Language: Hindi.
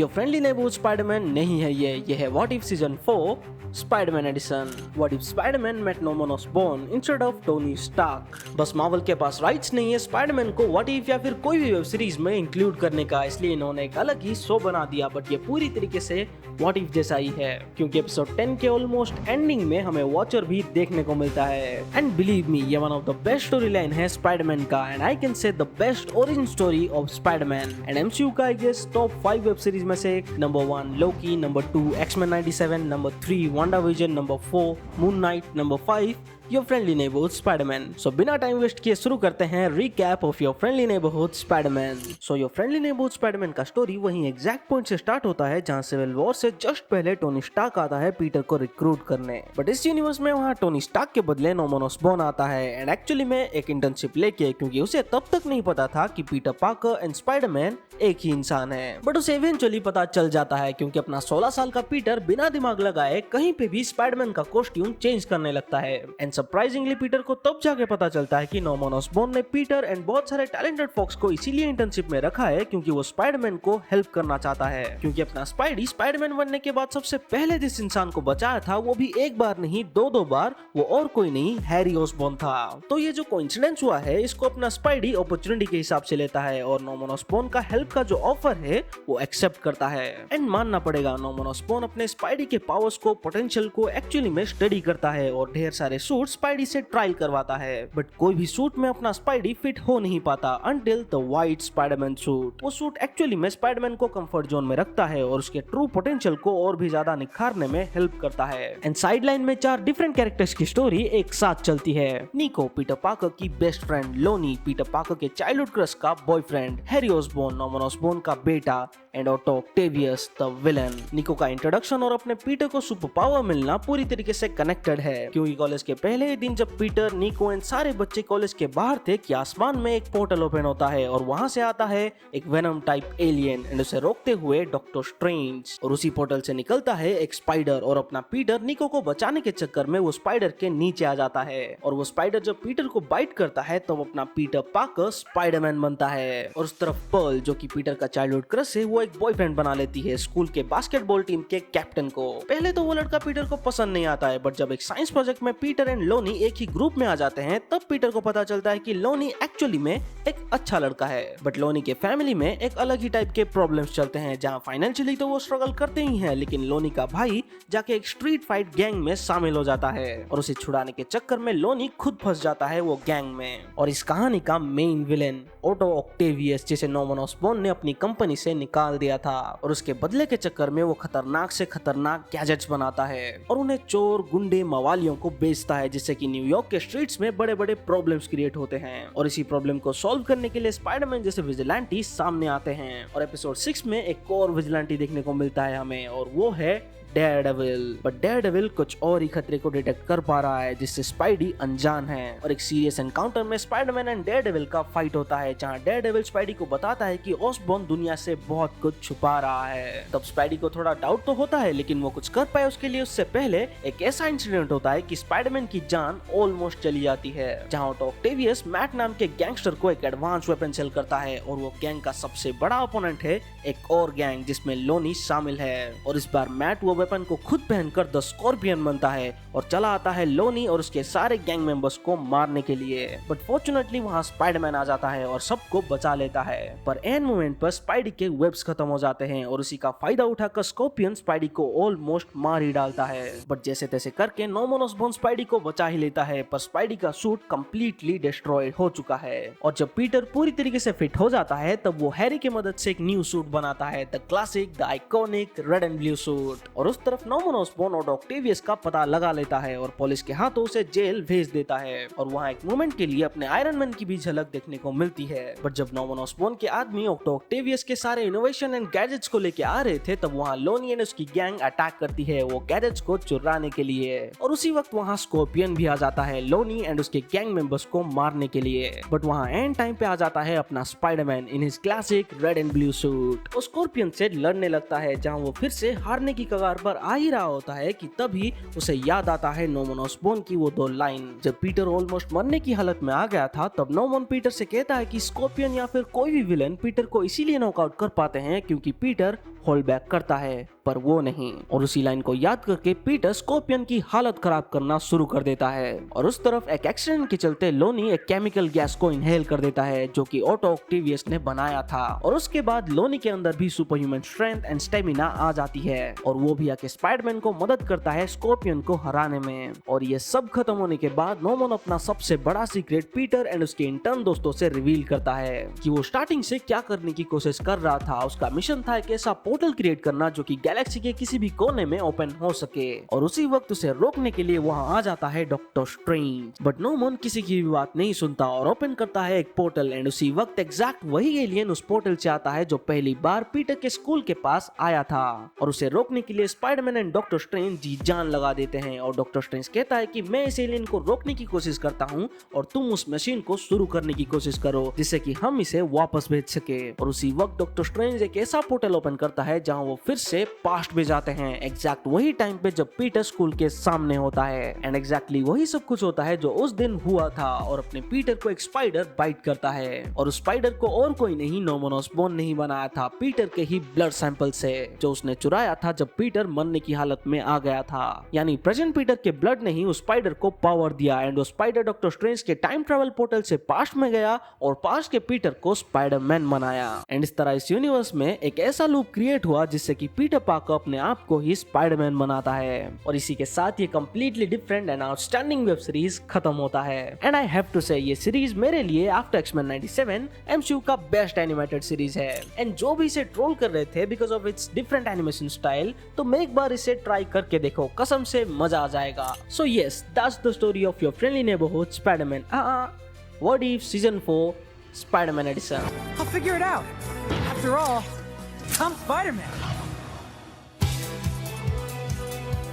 योर फ्रेंडली नेबरहुड स्पाइडरमैन नहीं है ये है what if season 4 Spiderman edition. What if Spiderman met Norman Osborn instead of Tony Stark. बस मार्वल के पास राइट्स नहीं है स्पाइडरमैन को व्हाट इफ या फिर कोई भी वेब सीरीज में इंक्लूड करने का, इसलिए इन्होंने एक अलग ही शो बना दिया। बट ये पूरी तरीके से व्हाट इफ जैसा ही है, क्योंकि एपिसोड 10 के ऑलमोस्ट एंडिंग में हमें वॉचर भी देखने को मिलता है। एंड बिलीव मी, ये one of the best story line है स्पाइडरमैन का, and I can say the best origin story of Spiderman. And MCU का I guess top 5 web series में से number 1 Loki, number 2 X Men 97, number 3 WandaVision, number 4 Moon Knight, number 5 your friendly neighbourhood Spiderman. So बिना टाइम वेस्ट किए शुरू करते हैं recap of your friendly neighbourhood Spiderman. So your friendly neighbourhood Spiderman का स्टोरी वहीं एग्जैक्ट पॉइंट से स्टार्ट होता है जहां सिविल वॉर से जस्ट पहले टोनी स्टार्क आता है पीटर को रिक्रूट करने। बट इस यूनिवर्स में वहां टोनी स्टार्क के बदले नॉर्मन ऑसबॉर्न आता है, एंड एक्चुअली में एक इंटर्नशिप लेके, क्योंकि उसे तब तक नहीं पता था कि पीटर पार्कर एंड स्पाइडरमैन एक ही इंसान है। बट उसे इवेंचुअली पता चल जाता है, क्योंकि अपना 16 साल का पीटर बिना दिमाग लगाए कहीं पे भी स्पाइडरमैन का कॉस्ट्यूम चेंज करने लगता है। एंड सरप्राइजिंगली पीटर को तब जाके पता चलता है कि नॉर्मन ऑसबॉर्न ने पीटर एंड बहुत सारे टैलेंटेड फॉक्स को इसीलिए इंटर्नशिप में रखा है क्योंकि वो स्पाइडरमैन को हेल्प करना चाहता है। क्योंकि अपना स्पाइडी स्पाइडरमैन बनने के बाद सबसे पहले जिस इंसान को बचाया था वो भी एक बार नहीं 2 बार, वो और कोई नहीं हैरी ऑसबॉर्न था। तो ये जो कोइंसिडेंस हुआ है इसको अपना स्पाइडी अपॉर्चुनिटी के हिसाब से लेता है और नॉर्मन ऑसबॉर्न का हेल्प का जो ऑफर है वो एक्सेप्ट करता है। एंड मानना पड़ेगा, नॉर्मन ऑसबॉर्न अपने स्पाइडी के पावर्स को, पोटेंशियल को एक्चुअली में स्टडी करता है और ढेर सारे सूट स्पाइडी से ट्रायल करवाता है। बट कोई भी सूट में अपना स्पाइडी फिट हो नहीं पाता until the white Spiderman suit. वो सूट एक्चुअली में स्पाइडरमैन को कंफर्ट जोन में रखता है और उसके ट्रू पोटेंशियल को और भी ज्यादा निखारने में हेल्प करता है। एंड साइड लाइन में 4 डिफरेंट कैरेक्टर्स की स्टोरी एक साथ चलती है। निको, पीटर पार्कर की best friend. Lonnie, Peter Parker के चाइल्डहुड क्रश का boyfriend. Harry Osborn, Norman Osborn का बेटा। And Otto Octavius the villain. Nico का इंट्रोडक्शन और अपने पीटर को सुपर पावर मिलना पूरी तरीके से कनेक्टेड है, क्योंकि कॉलेज के पहले ही दिन जब पीटर, निको एंड सारे बच्चे कॉलेज के बाहर थे कि आसमान में एक पोर्टल ओपन होता है और वहां से आता है एक वेनम टाइप एलियन एंड उसे रोकते हुए डॉक्टर स्ट्रेंज। और उसी पोर्टल से निकलता है एक स्पाइडर और अपना पीटर निको को बचाने के चक्कर में वो स्पाइडर के नीचे आ जाता है। और वो स्पाइडर जब पीटर को बाइट करता है तो अपना पीटर पार्कर स्पाइडरमैन बनता है। और उस तरफ पर्ल, जो कि पीटर का चाइल्डहुड क्रश है, वो एक बॉयफ्रेंड बना लेती है स्कूल के बास्केटबॉल टीम के कैप्टन को। पहले तो वो लड़का पीटर को पसंद नहीं आता है, बट जब एक साइंस प्रोजेक्ट में पीटर एंड लोनी एक ही ग्रुप में आ जाते हैं तब पीटर को पता चलता है कि लोनी एक्चुअली में एक अच्छा लड़का है। बट लोनी के फैमिली में एक अलग ही टाइप के प्रॉब्लम्स चलते हैं, जहां फाइनेंशियली तो वो स्ट्रगल करते ही हैं, लेकिन लोनी का भाई जाके एक स्ट्रीट फाइट गैंग में शामिल हो जाता है और उसे छुड़ाने के चक्कर में लोनी खुद फंस जाता है वो गैंग में। और इस कहानी का मेन विलेन ऑटो ऑक्टेवियस, जिसे नॉर्मन ऑसबॉर्न ने अपनी कंपनी से निकाल दिया था, और उसके बदले के चक्कर में वो खतरनाक से खतरनाक गैजेट्स बनाता है और उन्हें चोर, गुंडे, मवालियों को बेचता है, जिससे कि न्यूयॉर्क के स्ट्रीट्स में बड़े बड़े प्रॉब्लम्स क्रिएट होते हैं। और इसी प्रॉब्लम को सॉल्व करने के लिए स्पाइडरमैन जैसे विजिलेंटी सामने आते हैं। और एपिसोड 6 में एक और विजिलेंटी देखने को मिलता है हमें, और वो है डेयरडेविल। बट डेयरडेविल कुछ और ही खतरे को डिटेक्ट कर पा रहा है जिससे स्पाइडी अनजान है। और एक सीरियस एनकाउंटर में स्पाइडरमैन एंड डेयरडेविल का फाइट होता है, जहां डेयरडेविल स्पाइडी को बताता है कि ऑसबॉर्न दुनिया से बहुत कुछ छुपा रहा है। तब स्पाइडी को थोड़ा डाउट तो होता है, लेकिन वो कुछ कर पाए उसके लिए उससे पहले एक ऐसा इंसिडेंट होता है कि स्पाइडरमैन की जान ऑलमोस्ट चली जाती है, जहां ऑटो ऑक्टेवियस मैट नाम के गैंगस्टर को एक एडवांस वेपन सेल करता है। और वो गैंग का सबसे बड़ा ओपोनेंट है एक और गैंग जिसमें लोनी शामिल है। और इस बार मैट वो वेपन को खुद पहनकर द स्कॉर्पियन बनता है और चला आता है लोनी और उसके सारे गैंग मेंबर्स को मारने के लिए। बट फॉर्चुनेटली वहां स्पाइडरमैन आ जाता है और सबको बचा लेता है। पर एंड मोमेंट पर स्पाइडी के वेब्स खत्म हो जाते हैं और उसी का फायदा उठाकर स्कॉर्पियन स्पाइडी को ऑलमोस्ट मार ही डालता है। बट जैसे तैसे करके नॉर्मन ऑसबॉर्न स्पाइडी को बचा ही लेता है, पर स्पाइडी का सूट कंप्लीटली डिस्ट्रॉयड हो चुका है। और जब पीटर पूरी तरीके से फिट हो जाता है तब वो हैरी की मदद से एक न्यू सूट बनाता है, the classic, the iconic red and blue suit. और उस तरफ नॉर्मन ऑसबॉर्न और ऑक्टेवियस का पता लगा लेता है और पुलिस के हाथों उसे जेल भेज देता है। और वहाँ एक मोमेंट के लिए अपने आयरन मैन की भी झलक देखने को मिलती है। बट जब नॉर्मन ऑसबॉर्न के आदमी ऑटो ऑक्टेवियस के सारे इनोवेशन एंड गैजेट्स को लेके आ रहे थे, तब वहाँ लोनी एंड उसकी गैंग अटैक करती है वो गैजेट्स को चुराने के लिए। और उसी वक्त वहाँ स्कॉर्पियन भी आ जाता है लोनी एंड उसके गैंग मेंबर्स को मारने के लिए। बट वहाँ एंड टाइम पे आ जाता है अपना Spiderman in his classic red and blue suit. वो स्कॉर्पियन से लड़ने लगता है, जहाँ वो फिर से हारने की कगार पर आ ही रहा होता है कि तभी उसे याद आता है नॉर्मन ऑसबॉर्न की वो 2 लाइन। जब पीटर ऑलमोस्ट मरने की हालत में आ गया था तब नॉर्मन पीटर से कहता है कि स्कॉर्पियन या फिर कोई भी विलन पीटर को इसीलिए नॉकआउट कर पाते हैं क्योंकि पीटर होल्ड बैक करता है, पर वो नहीं। और उसी लाइन को याद करके पीटर स्कॉर्पियन की हालत खराब करना शुरू कर देता है। और उस तरफ एक एक्सीडेंट के चलते लोनी एक केमिकल गैस को इनहेल कर देता है जो कि ऑटो ऑक्टेवियस ने बनाया था। और उसके बाद लोनी के अंदर भी super human strength and stamina आ जाती है और वो भी आके स्पाइडरमैन को मदद करता है स्कॉर्पियन को हराने में। और ये सब खत्म होने के बाद नोमन अपना सबसे बड़ा सीक्रेट पीटर एंड उसके इंटर्न दोस्तों से रिवील करता है कि वो स्टार्टिंग से क्या करने की कोशिश कर रहा था। उसका मिशन था एक ऐसा पोर्टल क्रिएट करना जो कि गैलेक्सी के किसी भी कोने में ओपन हो सके। और उसी वक्त उसे रोकने के लिए वहां आ जाता है डॉक्टर स्ट्रेंज। बट नोमन किसी की भी बात नहीं सुनता और ओपन करता है एक पोर्टल। एंड उसी वक्त एग्जैक्ट वही एलियन उस पोर्टल से आता है जो पहली बार पीटर के स्कूल के पास आया था। और उसे रोकने के लिए स्पाइडरमैन एंड डॉक्टर स्ट्रेंज जी जान लगा देते हैं। और डॉक्टर स्ट्रेंज कहता है कि मैं इस एलियन को रोकने की कोशिश करता हूँ और तुम उस मशीन को शुरू करने की कोशिश करो जिससे कि हम इसे वापस भेज सके। और उसी वक्त डॉक्टर स्ट्रेंज एक ऐसा पोर्टल ओपन करता है जहाँ वो फिर से पास्ट में जाते हैं, एग्जैक्ट वही टाइम पे जब पीटर स्कूल के सामने होता है। एंड एग्जैक्टली वही सब कुछ होता है जो उस दिन हुआ था। और अपने पीटर को एक स्पाइडर बाइट करता है और उस स्पाइडर को और कोई नहीं नोमन ऑसबॉर्न नहीं बनाया था, पीटर के ही ब्लड सैंपल से जो उसने चुराया था जब पीटर मरने की हालत में आ गया था। यानी प्रेजेंट पीटर के ब्लड ने ही उस स्पाइडर को पावर दिया। एंड वो स्पाइडर डॉक्टर स्ट्रेंज के टाइम ट्रेवल पोर्टल से पास्ट में गया और पास्ट के पीटर को स्पाइडरमैन बनाया। एंड इस तरह इस यूनिवर्स में एक ऐसा लूप क्रिएट हुआ जिससे कि पीटर पार्कर अपने आप को ही स्पाइडरमैन बनाता है। और इसी के साथ ये completely different and outstanding web series खत्म होता है। एंड आई हैव टू से ये सीरीज मेरे लिए आफ्टर एक्समैन 97 एमसीयू का बेस्ट एनिमेटेड सीरीज है। एंड जो भी इसे ट्रोल कर रहे थे because of its different animation style, तो मैं एक बार इसे ट्राई करके देखो, कसम से मजा आ जाएगा। So yes, that's the story of your friendly neighbourhood Spiderman what if season 4 Spider-Man edition. I'll figure it out. After all, I'm Spider-Man.